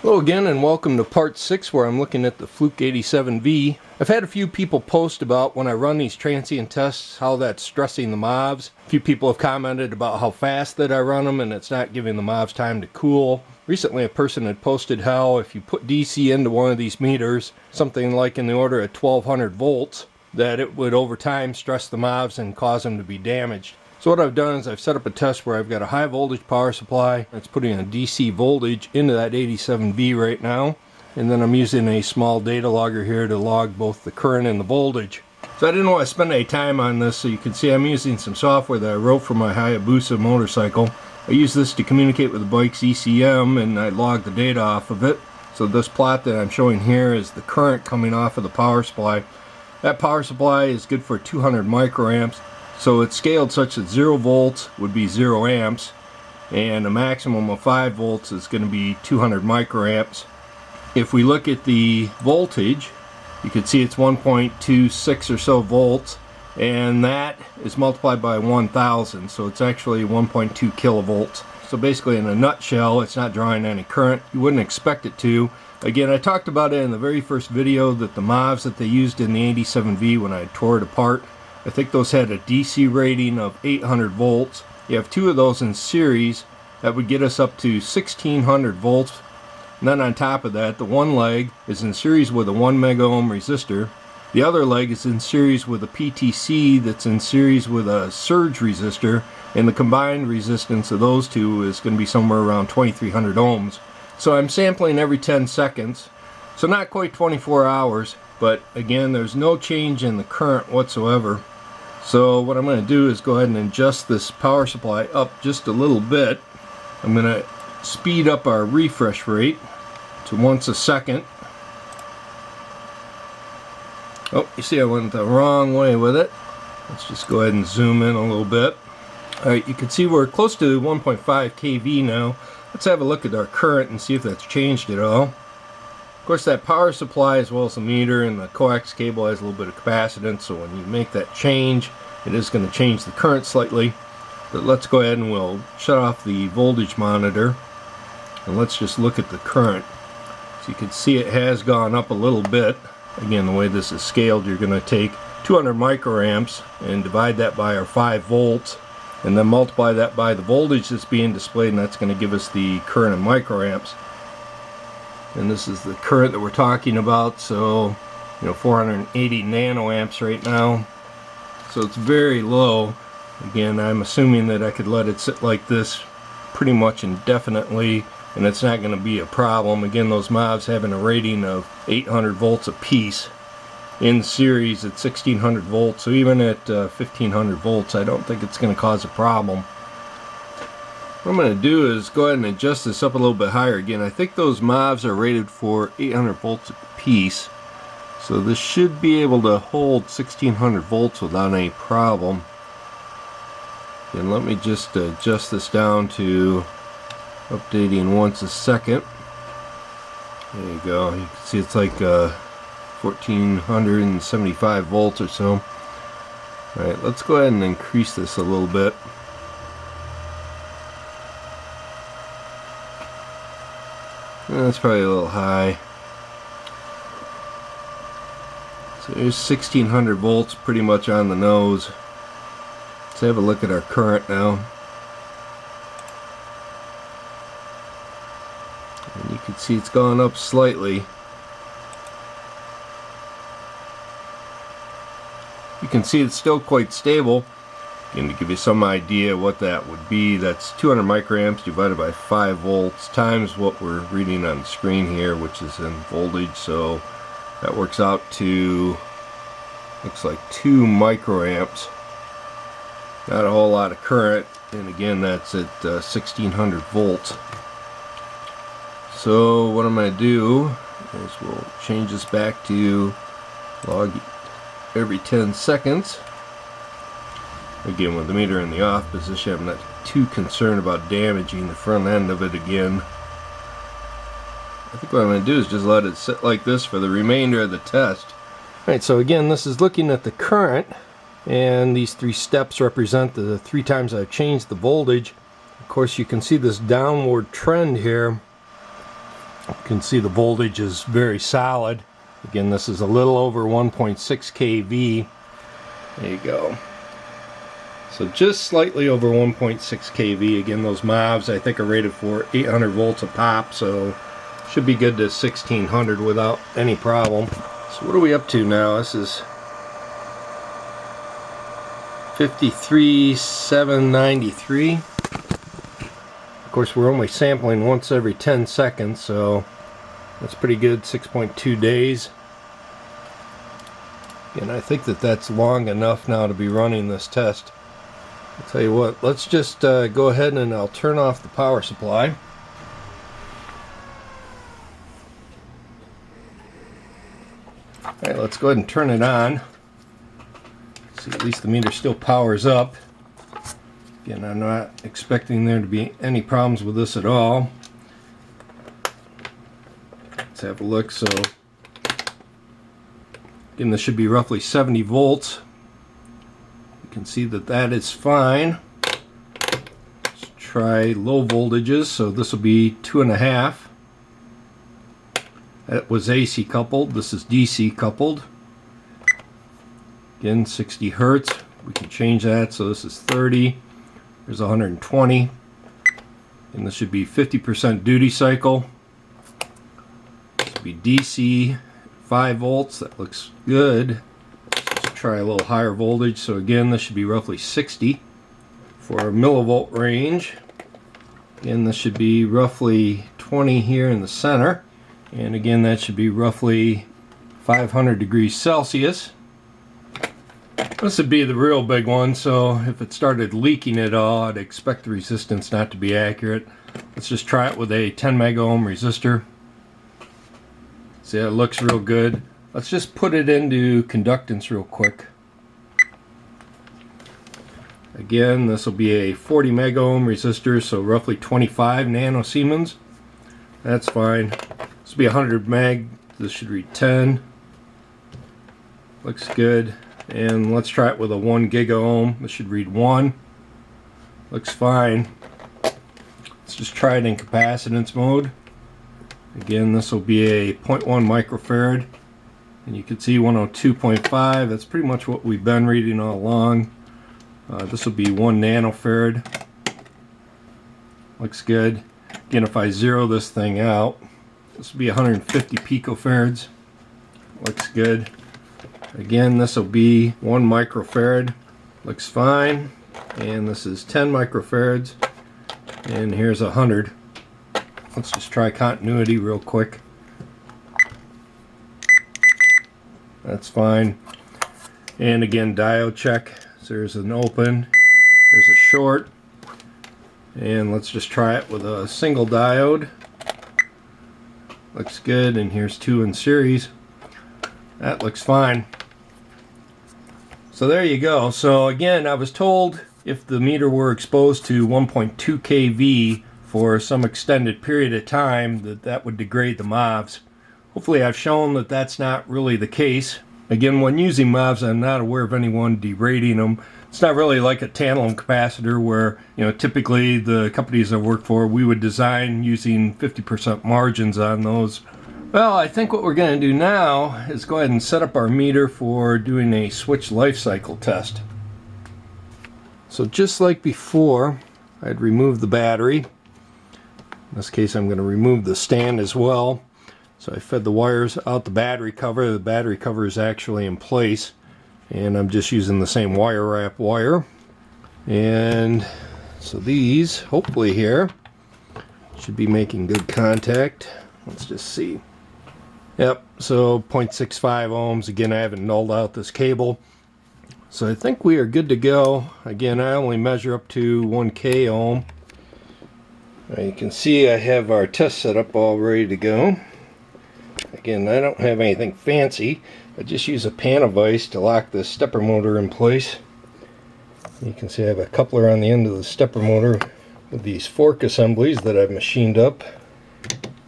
Hello again and welcome to part 6 where I'm looking at the Fluke 87V. I've had a few people post about when I run these transient tests how that's stressing the mobs. A few people have commented about how fast that I run them and it's not giving the mobs time to cool. Recently a person had posted how if you put DC into one of these meters, something like in the order of 1200 volts, that it would over time stress the mobs and cause them to be damaged. So what I've done is I've set up a test where I've got a high voltage power supply. It's putting a DC voltage into that 87V right now. And then I'm using a small data logger here to log both the current and the voltage. So I didn't want to spend any time on this, so you can see I'm using some software that I wrote for my Hayabusa motorcycle. I use this to communicate with the bike's ECM and I log the data off of it. So this plot that I'm showing here is the current coming off of the power supply. That power supply is good for 200 microamps. So it's scaled such that 0 volts would be 0 amps and a maximum of 5 volts is going to be 200 microamps. If we look at the voltage, you can see it's 1.26 or so volts, and that is multiplied by 1000, so it's actually 1.2 kilovolts. So basically in a nutshell, it's not drawing any current. You wouldn't expect it to. Again, I talked about it in the very first video that the MOVs that they used in the 87V when I tore it apart, I think those had a DC rating of 800 volts. You have 2 of those in series. That would get us up to 1600 volts. And then on top of that, the one leg is in series with a 1 mega ohm resistor. The other leg is in series with a PTC that's in series with a surge resistor. And the combined resistance of those two is going to be somewhere around 2300 ohms. So I'm sampling every 10 seconds. So not quite 24 hours. But again, there's no change in the current whatsoever. So what I'm going to do is go ahead and adjust this power supply up just a little bit. I'm going to speed up our refresh rate to once a second. Oh, you see I went the wrong way with it. Let's just go ahead and zoom in a little bit. Alright, you can see we're close to 1.5 kV now. Let's have a look at our current and see if that's changed at all. Of course, that power supply as well as the meter and the coax cable has a little bit of capacitance, so when you make that change, it is going to change the current slightly. But let's go ahead and we'll shut off the voltage monitor and let's just look at the current. So you can see it has gone up a little bit. Again, the way this is scaled, you're going to take 200 microamps and divide that by our 5 volts and then multiply that by the voltage that's being displayed, and that's going to give us the current in microamps. And this is the current that we're talking about, so 480 nanoamps right now. So it's very low. Again, I'm assuming that I could let it sit like this pretty much indefinitely and it's not going to be a problem. Again, those MOVs having a rating of 800 volts a piece in series at 1600 volts, so even at 1500 volts I don't think it's going to cause a problem. What I'm going to do is go ahead and adjust this up a little bit higher. Again, I think those MOVs are rated for 800 volts a piece. So this should be able to hold 1600 volts without any problem. And let me just adjust this down to updating once a second. There you go. You can see it's like 1475 volts or so. Alright, let's go ahead and increase this a little bit. That's probably a little high. So there's 1600 volts pretty much on the nose. Let's have a look at our current now. And you can see it's gone up slightly. You can see it's still quite stable. And to give you some idea what that would be, that's 200 microamps divided by 5 volts times what we're reading on the screen here, which is in voltage. So that works out to, looks like 2 microamps. Not a whole lot of current, and again that's at 1600 volts. So what I'm going to do is we'll change this back to log every 10 seconds. Again, with the meter in the off position, I'm not too concerned about damaging the front end of it again. I think what I'm going to do is just let it sit like this for the remainder of the test. Alright, so again, this is looking at the current, and these 3 steps represent the 3 times I've changed the voltage. Of course, you can see this downward trend here You can see the voltage is very solid. Again, this is a little over 1.6 kV. There you go. So just slightly over 1.6 kV. Again, those MOVs I think are rated for 800 volts a pop, so should be good to 1600 without any problem. So what are we up to now? This is 53,793. Of course, we're only sampling once every 10 seconds, so that's pretty good. 6.2 days. And I think that that's long enough now to be running this test. I'll tell you what, let's just go ahead and I'll turn off the power supply. Alright, let's go ahead and turn it on. See, at least the meter still powers up. Again, I'm not expecting there to be any problems with this at all. Let's have a look. So, again, this should be roughly 70 volts. You can see that that is fine. Let's try low voltages. So this will be 2.5. That was AC coupled. This is DC coupled. Again, 60 hertz. We can change that. So this is 30. There's 120. And this should be 50% duty cycle. This will be DC 5 volts. That looks good. Let's try a little higher voltage. So again, this should be roughly 60 for a millivolt range. Again, this should be roughly 20 here in the center. And again, that should be roughly 500 degrees Celsius. This would be the real big one, so if it started leaking at all, I'd expect the resistance not to be accurate. Let's just try it with a 10 mega ohm resistor. See, it looks real good. Let's just put it into conductance real quick. Again, this will be a 40 mega ohm resistor, so roughly 25 nanosiemens. That's fine. This will be 100 meg. This should read 10. Looks good. And let's try it with a 1 giga ohm. This should read 1. Looks fine. Let's just try it in capacitance mode. Again, this will be a 0.1 microfarad. And you can see 102.5. That's pretty much what we've been reading all along. This will be 1 nanofarad. Looks good. Again, if I zero this thing out, this will be 150 picofarads. Looks good. Again, this will be 1 microfarad. Looks fine. And this is 10 microfarads. And here's 100. Let's just try continuity real quick. That's fine. And again, diode check. So there's an open. There's a short. And let's just try it with a single diode. Looks good. And here's 2 in series. That looks fine. So there you go. So again, I was told if the meter were exposed to 1.2 kV for some extended period of time, that would degrade the MOVs. Hopefully I've shown that that's not really the case. Again, when using MOVs, I'm not aware of anyone derating them. It's not really like a tantalum capacitor where, typically the companies I work for, we would design using 50% margins on those. Well, I think what we're going to do now is go ahead and set up our meter for doing a switch life cycle test. So just like before, I'd remove the battery. In this case, I'm going to remove the stand as well. So I fed the wires out the battery cover. The battery cover is actually in place. And I'm just using the same wire wrap wire. And so these, hopefully here, should be making good contact. Let's just see. Yep, so 0.65 ohms. Again, I haven't nulled out this cable. So I think we are good to go. Again, I only measure up to 1K ohm. Now you can see I have our test setup all ready to go. Again, I don't have anything fancy. I just use a panel vise to lock the stepper motor in place. You can see I have a coupler on the end of the stepper motor with these fork assemblies that I've machined up.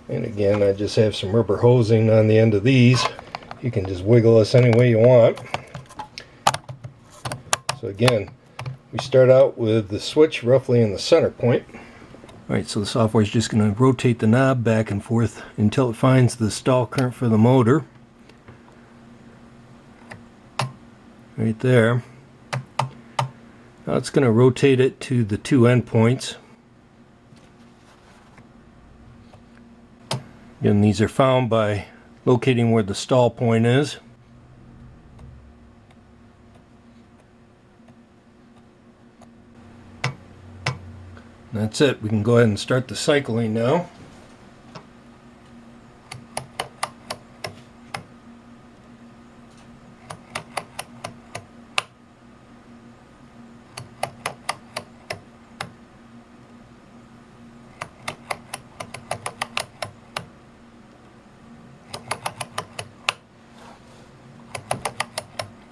And again, I just have some rubber hosing on the end of these. You can just wiggle this any way you want. So again, we start out with the switch roughly in the center point. Alright, so the software is just going to rotate the knob back and forth until it finds the stall current for the motor. Right there. Now it's going to rotate it to the two endpoints. Again, these are found by locating where the stall point is. That's it. We can go ahead and start the cycling now.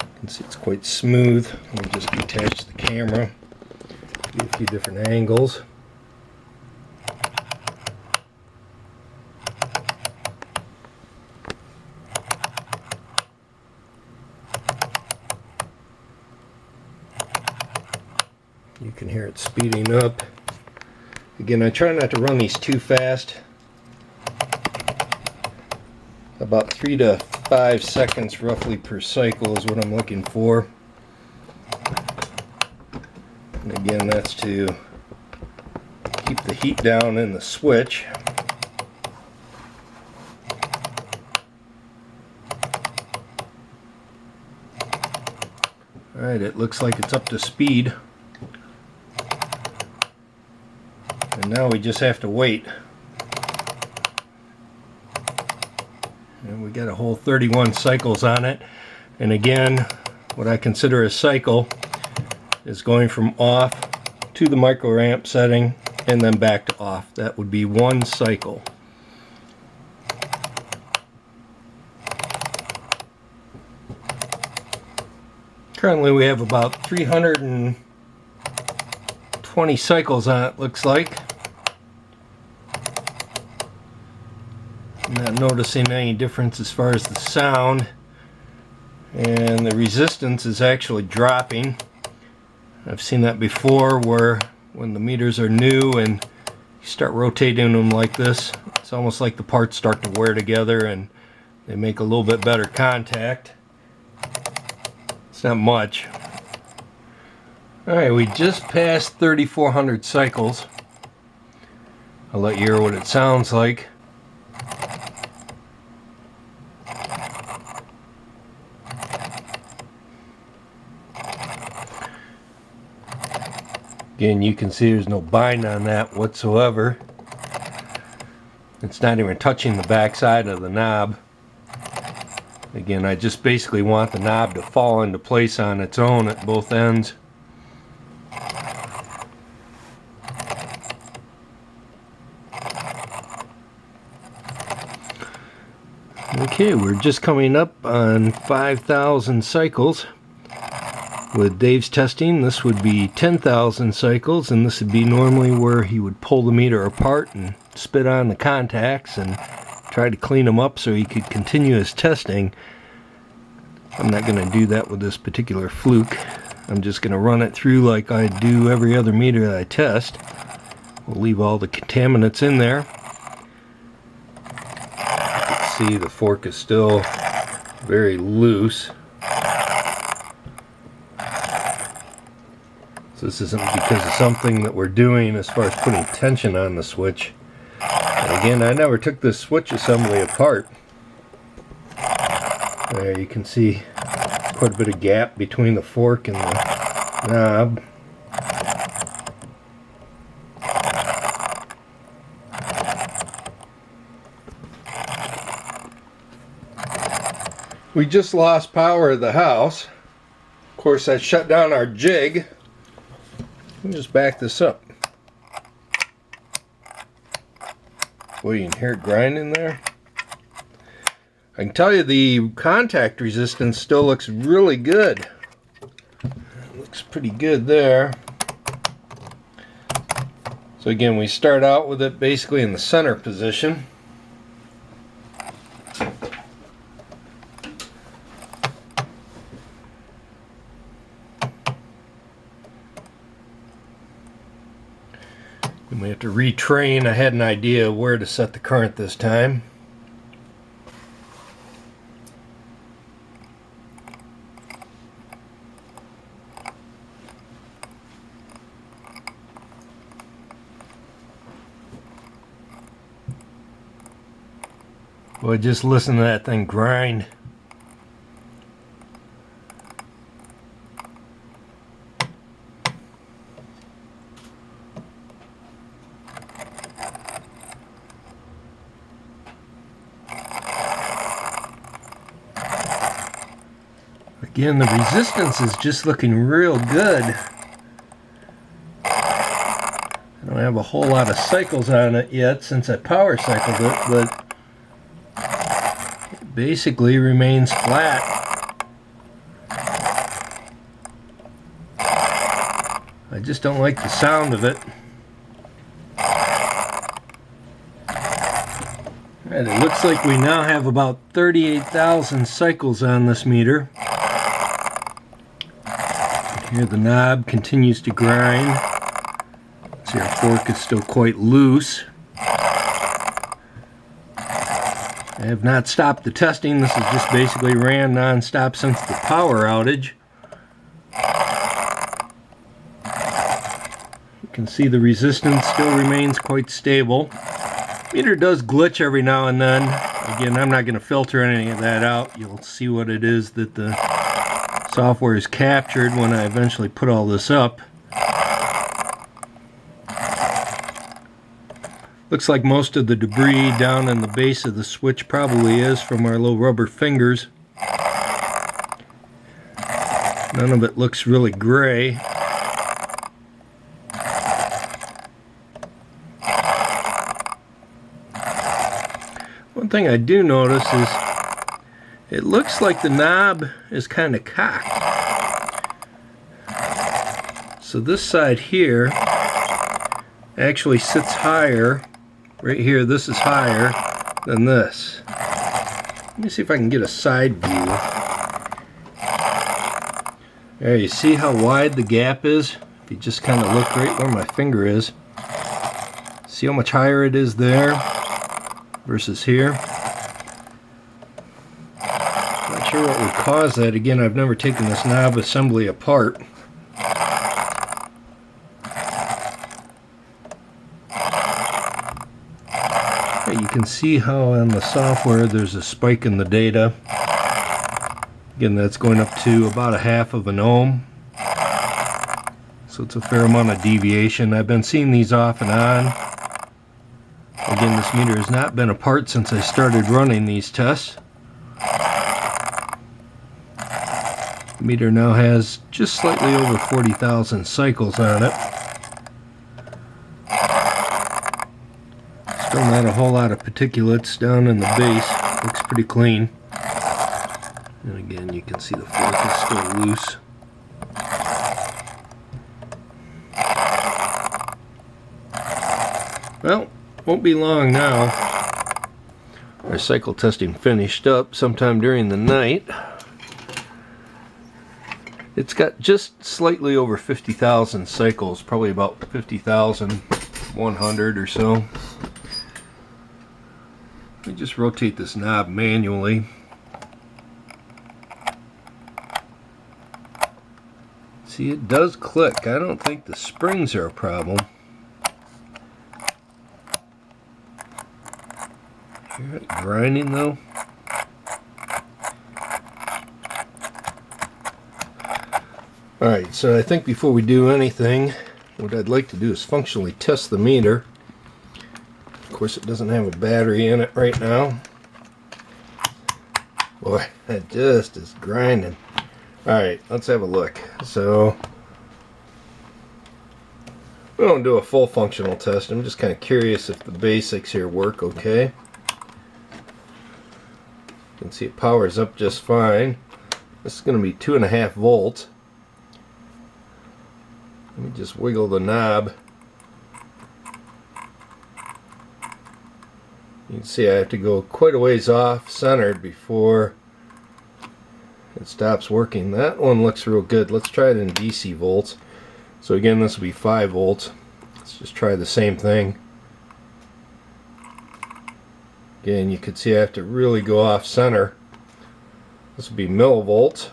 You can see it's quite smooth. Let me just detach the camera. Get a few different angles. You can hear it speeding up. Again, I try not to run these too fast. About 3 to 5 seconds roughly per cycle is what I'm looking for. And again, that's to keep the heat down in the switch. Alright, it looks like it's up to speed. And now we just have to wait. And we got a whole 31 cycles on it. And again, what I consider a cycle is going from off to the microamp setting and then back to off. That would be one cycle. Currently we have about 320 cycles on it, looks like. I'm not noticing any difference as far as the sound, and the resistance is actually dropping. I've seen that before where when the meters are new and you start rotating them like this, it's almost like the parts start to wear together and they make a little bit better contact. It's not much. Alright, we just passed 3,400 cycles. I'll let you hear what it sounds like. Again, you can see there's no bind on that whatsoever. It's not even touching the back side of the knob. Again, I just basically want the knob to fall into place on its own at both ends. Okay, we're just coming up on 5,000 cycles. With Dave's testing, this would be 10,000 cycles, and this would be normally where he would pull the meter apart and spit on the contacts and try to clean them up so he could continue his testing. I'm not going to do that with this particular Fluke. I'm just going to run it through like I do every other meter that I test. We'll leave all the contaminants in there. You can see the fork is still very loose. So this isn't because of something that we're doing as far as putting tension on the switch. And again, I never took this switch assembly apart. There you can see quite a bit of gap between the fork and the knob. We just lost power at the house. Of course, that shut down our jig. Let me just back this up. Boy, you can hear it grinding there. I can tell you the contact resistance still looks really good. It looks pretty good there. So again, we start out with it basically in the center position. And we have to retrain, I had an idea where to set the current this time. Boy, just listen to that thing grind. Again, the resistance is just looking real good. I don't have a whole lot of cycles on it yet since I power cycled it, but it basically remains flat. I just don't like the sound of it. Alright, it looks like we now have about 38,000 cycles on this meter. Here the knob continues to grind. See, our fork is still quite loose. I have not stopped the testing. This has just basically ran non-stop since the power outage. You can see the resistance still remains quite stable. Meter does glitch every now and then. Again, I'm not going to filter any of that out. You'll see what it is that the software is captured when I eventually put all this up. Looks like most of the debris down in the base of the switch probably is from our little rubber fingers. None of it looks really gray. One thing I do notice is it looks like the knob is kind of cocked. So this side here actually sits higher. Right here, this is higher than this. Let me see if I can get a side view. There, you see how wide the gap is? If you just kind of look right where my finger is. See how much higher it is there versus here? Not sure what would cause that. Again, I've never taken this knob assembly apart. You can see how on the software there's a spike in the data. Again, that's going up to about 1/2 of an ohm. So it's a fair amount of deviation. I've been seeing these off and on. Again, this meter has not been apart since I started running these tests. The meter now has just slightly over 40,000 cycles on it. Still not a whole lot of particulates down in the base. Looks pretty clean. And again, you can see the fork is still loose. Well, won't be long now. Our cycle testing finished up sometime during the night. It's got just slightly over 50,000 cycles, probably about 50,100 or so. Let me just rotate this knob manually. See, it does click. I don't think the springs are a problem. Hear it grinding though? Alright, so I think before we do anything, what I'd like to do is functionally test the meter. Of course, it doesn't have a battery in it right now. Boy, that just is grinding. Alright, let's have a look. So, we don't do a full functional test. I'm just kind of curious if the basics here work okay. You can see it powers up just fine. This is going to be 2.5 volts. Let me just wiggle the knob. You can see I have to go quite a ways off centered before it stops working. That one looks real good. Let's try it in DC volts. So again, this will be 5 volts. Let's just try the same thing. Again, you can see I have to really go off center. This will be millivolts.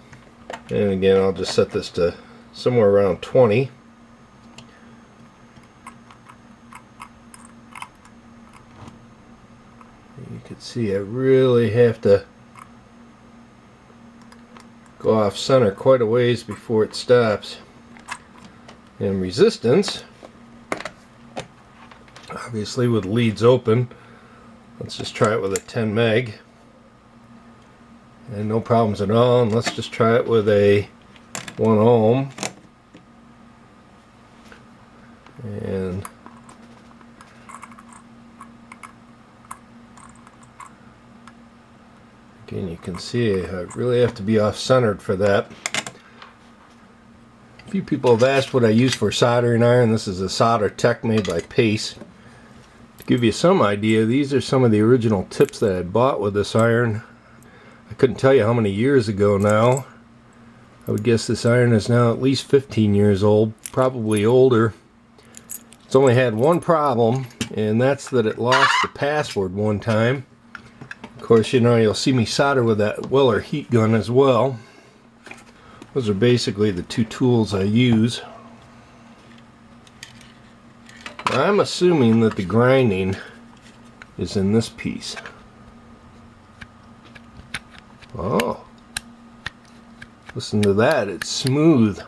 And again, I'll just set this to somewhere around 20. You can see I really have to go off center quite a ways before it stops. And resistance, obviously with leads open, let's just try it with a 10 meg. And no problems at all. And let's just try it with a 1 ohm. And again, you can see I really have to be off-centered for that. A few people have asked what I use for soldering iron. This is a solder tech made by Pace. To give you some idea, these are some of the original tips that I bought with this iron. I couldn't tell you how many years ago now. I would guess this iron is now at least 15 years old, probably older. It's only had one problem, and that's that it lost the password one time. Of course, you know, you'll see me solder with that Weller heat gun as well. Those are basically the two tools I use. I'm assuming that the grinding is in this piece. Oh, listen to that, it's smooth. You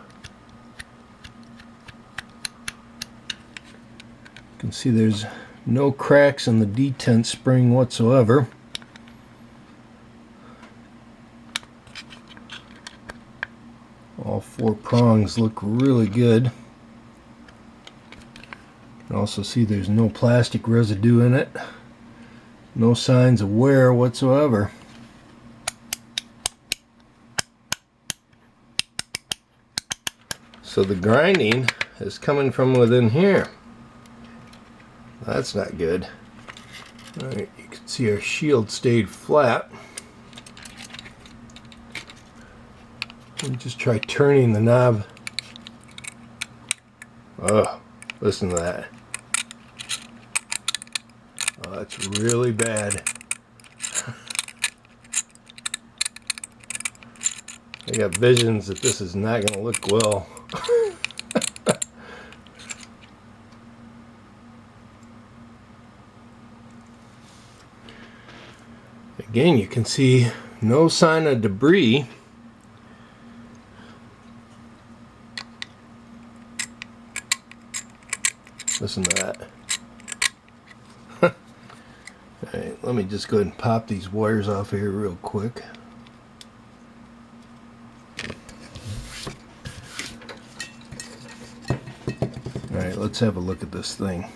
can see there's no cracks in the detent spring whatsoever. All 4 prongs look really good. You can also see there's no plastic residue in it. No signs of wear whatsoever. So the grinding is coming from within here. That's not good. Alright, you can see our shield stayed flat. Let me just try turning the knob. Oh, listen to that. Oh, that's really bad. I got visions that this is not going to look well. Again, you can see no sign of debris. Listen to that. Alright, let me just go ahead and pop these wires off here real quick. Alright, let's have a look at this thing.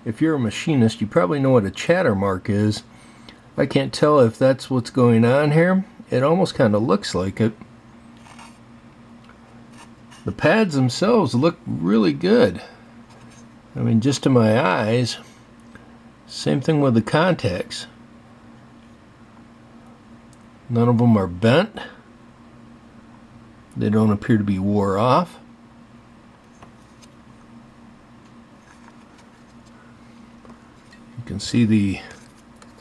If you're a machinist, you probably know what a chatter mark is. I can't tell if that's what's going on here. It almost kind of looks like it. The pads themselves look really good. I mean, just to my eyes. Same thing with the contacts. None of them are bent. They don't appear to be wore off. You can see the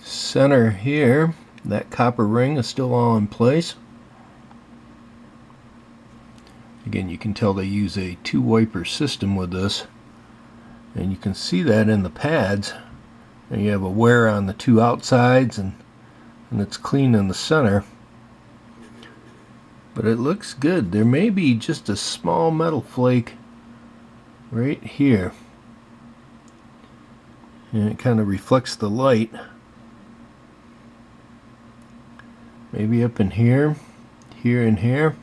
center here. That copper ring is still all in place. Again, you can tell they use a 2-wiper system with this. And you can see that in the pads. And you have a wear on the 2 outsides, and it's clean in the center. But it looks good. There may be just a small metal flake right here. And it kind of reflects the light. Maybe up in here, here and here.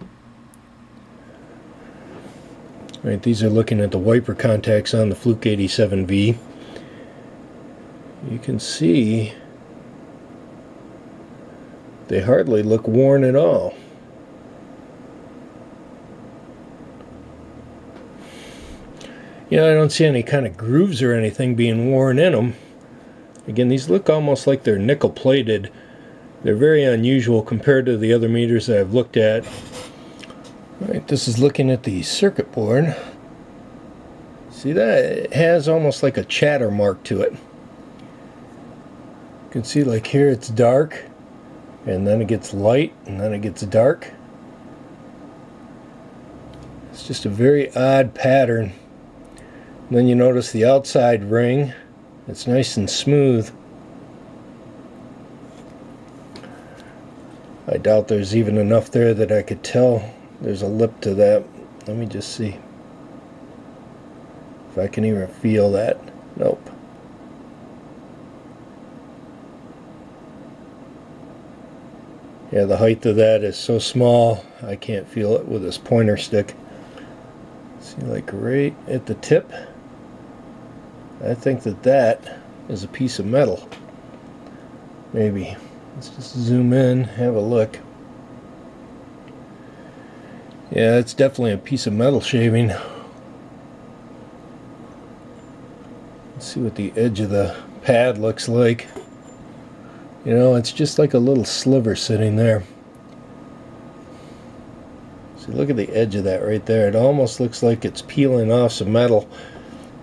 Right, these are looking at the wiper contacts on the Fluke 87V. You can see they hardly look worn at all. You know, I don't see any kind of grooves or anything being worn in them. Again, these look almost like they're nickel plated. They're very unusual compared to the other meters that I've looked at. Alright, this is looking at the circuit board. See that? It has almost like a chatter mark to it. You can see like here it's dark, and then it gets light, and then it gets dark. It's just a very odd pattern. And then you notice the outside ring. It's nice and smooth. I doubt there's even enough there that I could tell there's a lip to that. Let me just see if I can even feel that. Nope. Yeah, the height of that is so small I can't feel it with this pointer stick. See, like right at the tip, I think that is a piece of metal. Maybe. Let's just zoom in, have a look. Yeah, it's definitely a piece of metal shaving. Let's see what the edge of the pad looks like. You know, it's just like a little sliver sitting there. See, look at the edge of that right there. It almost looks like it's peeling off some metal.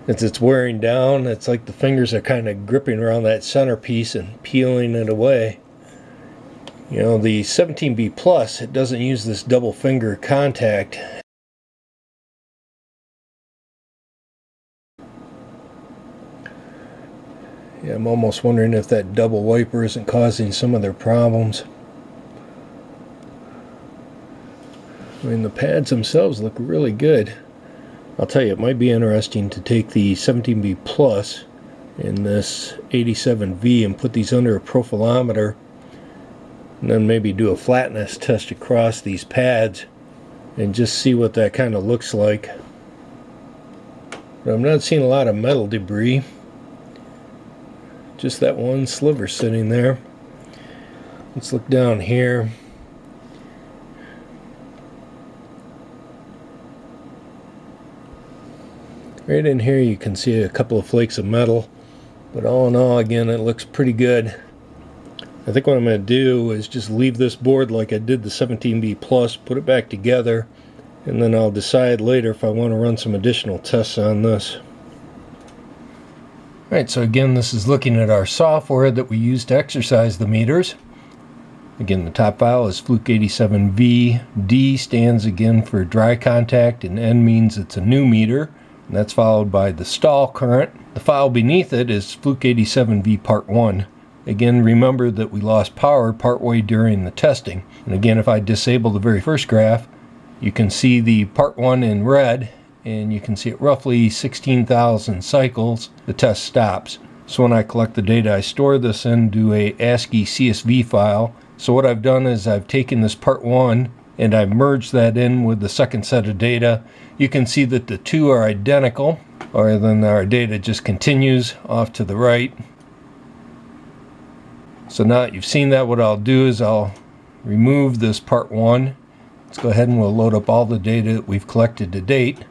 As it's wearing down, it's like the fingers are kind of gripping around that centerpiece and peeling it away. You know, the 17B Plus, it doesn't use this double finger contact. Yeah, I'm almost wondering if that double wiper isn't causing some of their problems. I mean, the pads themselves look really good. I'll tell you, it might be interesting to take the 17B Plus and this 87V and put these under a profilometer, and then maybe do a flatness test across these pads and just see what that kind of looks like. But I'm not seeing a lot of metal debris. Just that one sliver sitting there. Let's look down here. Right in here you can see a couple of flakes of metal, but all in all, again, it looks pretty good. I think what I'm going to do is just leave this board like I did the 17B Plus, put it back together, and then I'll decide later if I want to run some additional tests on this. Alright, so again, this is looking at our software that we use to exercise the meters. Again, the top file is Fluke 87V. D stands again for dry contact, and N means it's a new meter. And that's followed by the stall current. The file beneath it is Fluke 87V Part 1. Again, remember that we lost power partway during the testing. And again, if I disable the very first graph, you can see the Part 1 in red, and you can see at roughly 16,000 cycles, the test stops. So when I collect the data, I store this into a ASCII CSV file. So what I've done is I've taken this Part 1 and I've merged that in with the second set of data. You can see that the two are identical, or then our data just continues off to the right. So now that you've seen that, what I'll do is I'll remove this Part 1. Let's go ahead and we'll load up all the data that we've collected to date.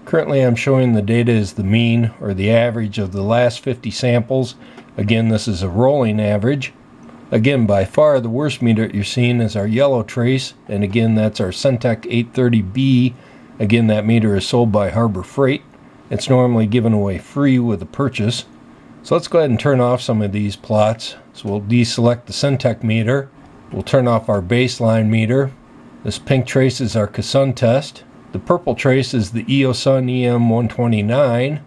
Currently I'm showing the data as the mean, or the average of the last 50 samples. Again, this is a rolling average. Again, by far the worst meter you're seeing is our yellow trace, and again that's our Centec 830B. Again, that meter is sold by Harbor Freight. It's normally given away free with a purchase. So let's go ahead and turn off some of these plots. So we'll deselect the Centec meter. We'll turn off our baseline meter. This pink trace is our Casun test. The purple trace is the EOSUN EM129.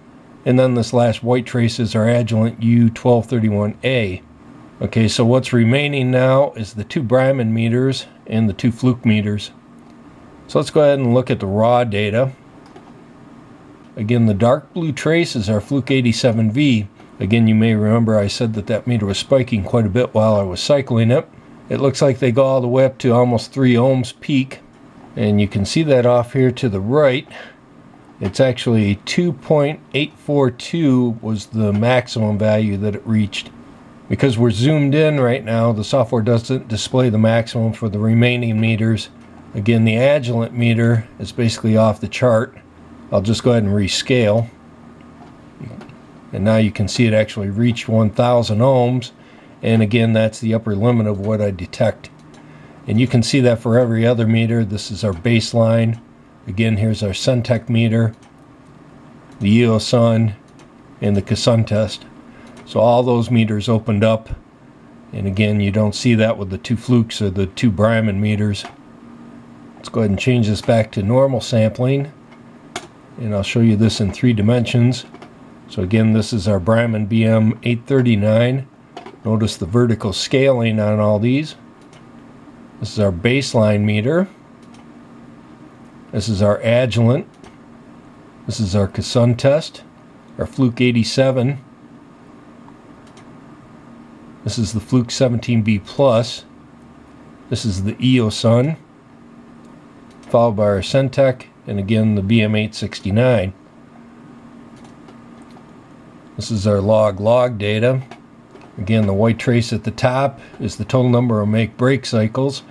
And then this last white trace is our Agilent U1231A. Okay, so what's remaining now is the two Bryman meters and the two Fluke meters. So let's go ahead and look at the raw data. Again, the dark blue trace is our Fluke 87V. Again, you may remember I said that that meter was spiking quite a bit while I was cycling it. It looks like they go all the way up to almost 3 ohms peak. And you can see that off here to the right. It's actually 2.842 was the maximum value that it reached. Because we're zoomed in right now, the software doesn't display the maximum for the remaining meters. Again, the Agilent meter is basically off the chart. I'll just go ahead and rescale. And now you can see it actually reached 1000 ohms. And again, that's the upper limit of what I detect. And you can see that for every other meter. This is our baseline. Again, here's our Centec meter, the EOSun, and the Soldering Test. So all those meters opened up. And again, you don't see that with the two Flukes or the two Bryman meters. Let's go ahead and change this back to normal sampling. And I'll show you this in 3 dimensions. So again, this is our Bryman BM 839. Notice the vertical scaling on all these. This is our baseline meter. This is our Agilent. This is our Soldering Test, our Fluke 87. This is the Fluke 17V Plus. This is the EOSun, followed by our Centec, and again the BM 869. This is our log data. Again, the white trace at the top is the total number of make-break cycles.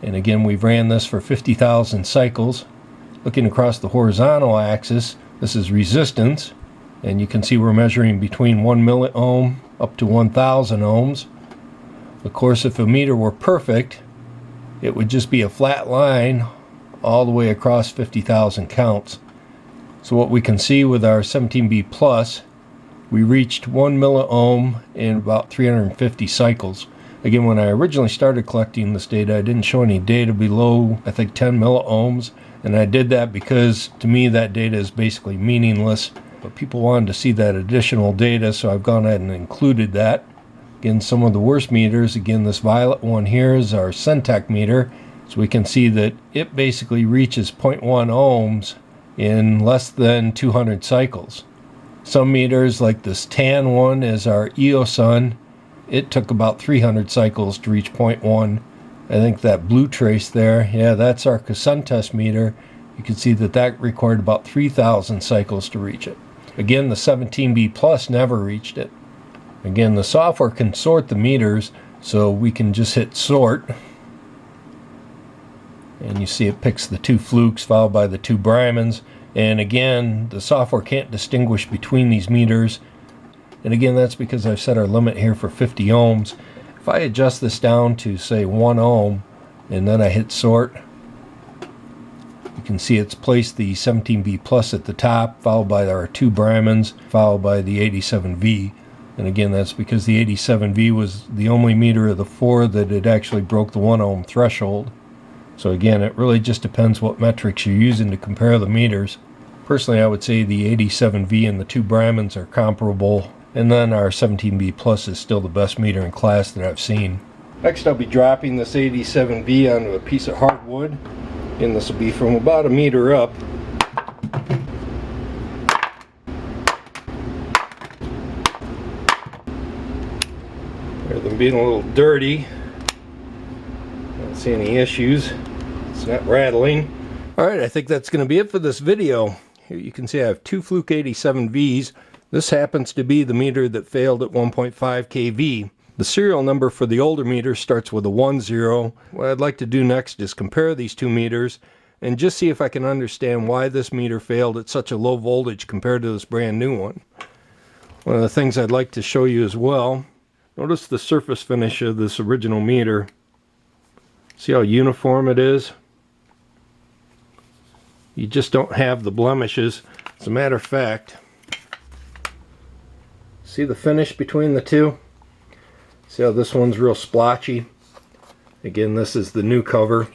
And again, we've ran this for 50,000 cycles. Looking across the horizontal axis, this is resistance. And you can see we're measuring between 1 milliohm up to 1000 ohms. Of course, if a meter were perfect, it would just be a flat line all the way across 50,000 counts. So what we can see with our 17V Plus, we reached 1 milliohm in about 350 cycles. Again, when I originally started collecting this data, I didn't show any data below, I think, 10 milliohms. And I did that because, to me, that data is basically meaningless. But people wanted to see that additional data, so I've gone ahead and included that. Again, some of the worst meters, again, this violet one here is our Centec meter. So we can see that it basically reaches 0.1 ohms in less than 200 cycles. Some meters, like this tan one, is our EOSun. It took about 300 cycles to reach 0.1. I think that blue trace there, yeah, that's our Soldering Test meter. You can see that that required about 3,000 cycles to reach it. Again, the 17V Plus never reached it. Again, the software can sort the meters, so we can just hit sort. And you see it picks the two Flukes followed by the two Brymans. And again, the software can't distinguish between these meters. And again, that's because I've set our limit here for 50 ohms. If I adjust this down to, say, 1 ohm, and then I hit sort, you can see it's placed the 17V Plus at the top, followed by our two Brymans, followed by the 87V. And again, that's because the 87V was the only meter of the 4 that it actually broke the 1 ohm threshold. So again, it really just depends what metrics you're using to compare the meters. Personally, I would say the 87V and the two Brymans are comparable, and then our 17V Plus is still the best meter in class that I've seen. Next, I'll be dropping this 87V onto a piece of hardwood, and this will be from about 1 meter up. Rather than being a little dirty, I don't see any issues. It's not rattling. Alright, I think that's going to be it for this video. Here you can see I have two Fluke 87Vs. This happens to be the meter that failed at 1.5 kV. The serial number for the older meter starts with a 10. What I'd like to do next is compare these two meters and just see if I can understand why this meter failed at such a low voltage compared to this brand new one. One of the things I'd like to show you as well, notice the surface finish of this original meter. See how uniform it is? You just don't have the blemishes. As a matter of fact, see the finish between the two? See how this one's real splotchy? Again, this is the new cover.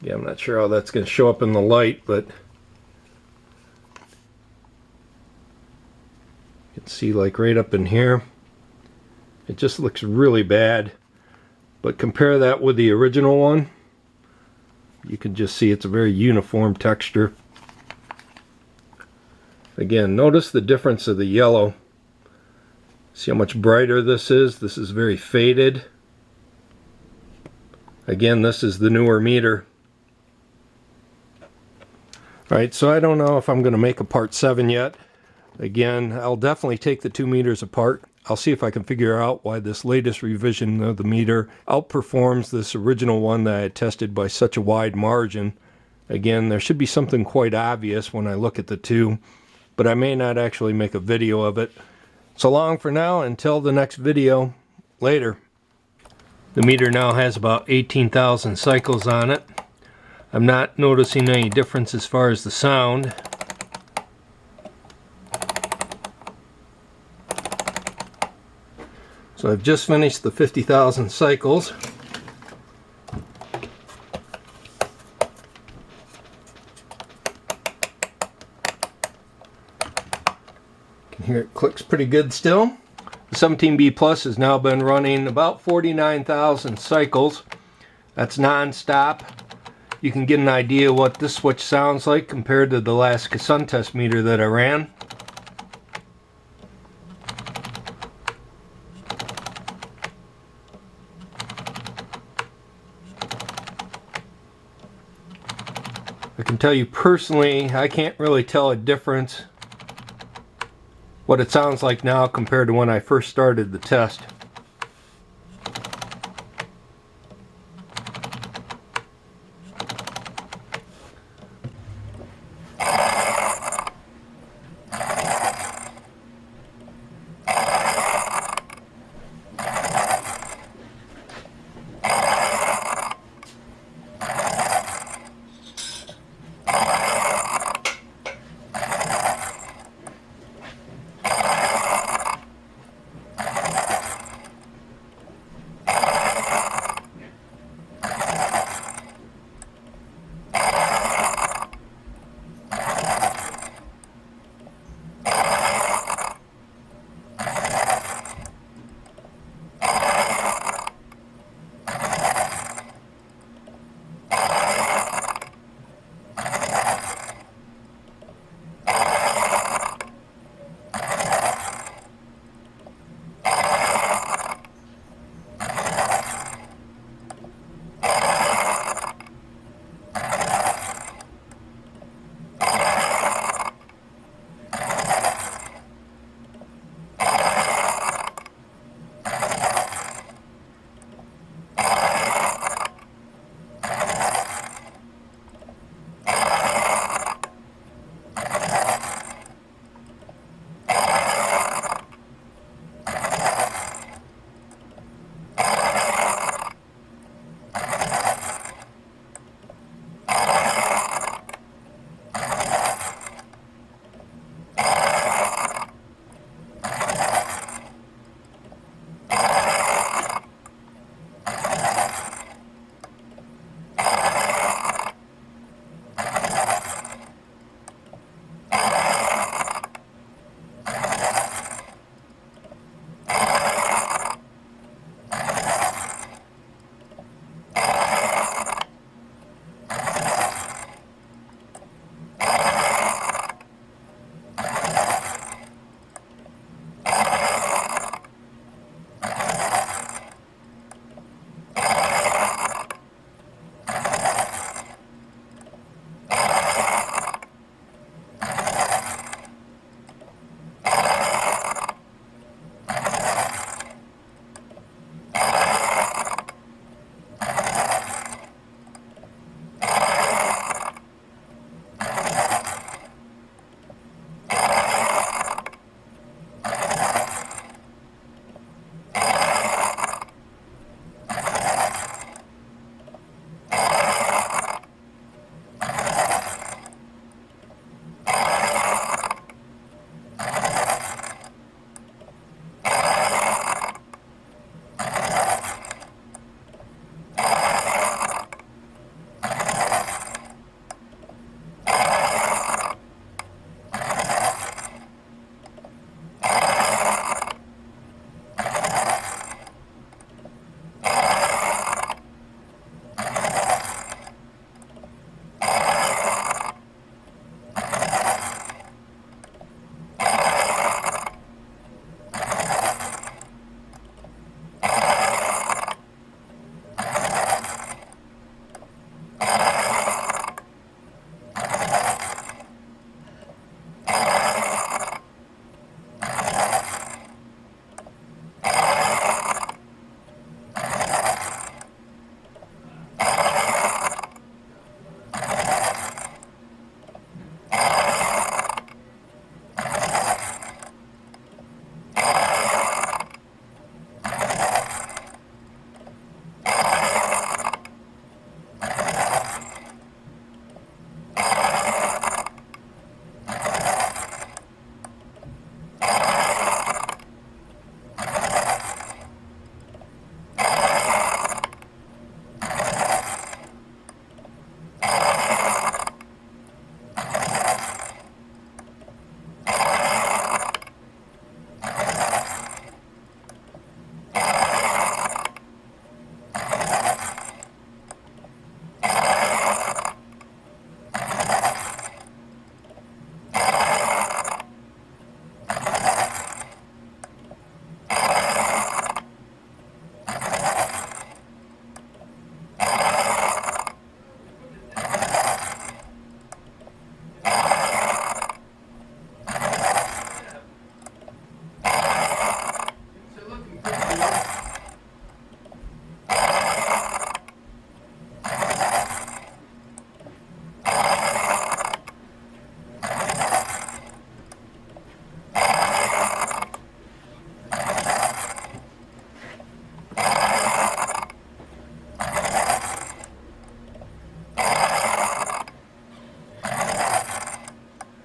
Yeah, I'm not sure how that's going to show up in the light, but you can see like right up in here. It just looks really bad. But compare that with the original one. You can just see it's a very uniform texture. Again, notice the difference of the yellow. See how much brighter this is? This is very faded. Again, this is the newer meter. Alright, so I don't know if I'm going to make a part 7 yet. Again, I'll definitely take the two meters apart. I'll see if I can figure out why this latest revision of the meter outperforms this original one that I had tested by such a wide margin. Again, there should be something quite obvious when I look at the two, but I may not actually make a video of it. So long for now, until the next video. Later. The meter now has about 18,000 cycles on it. I'm not noticing any difference as far as the sound. So I've just finished the 50,000 cycles. You can hear it clicks pretty good still. The 17B Plus has now been running about 49,000 cycles. That's non-stop. You can get an idea what this switch sounds like compared to the last Sun test meter that I ran. I can tell you personally, I can't really tell a difference what it sounds like now compared to when I first started the test.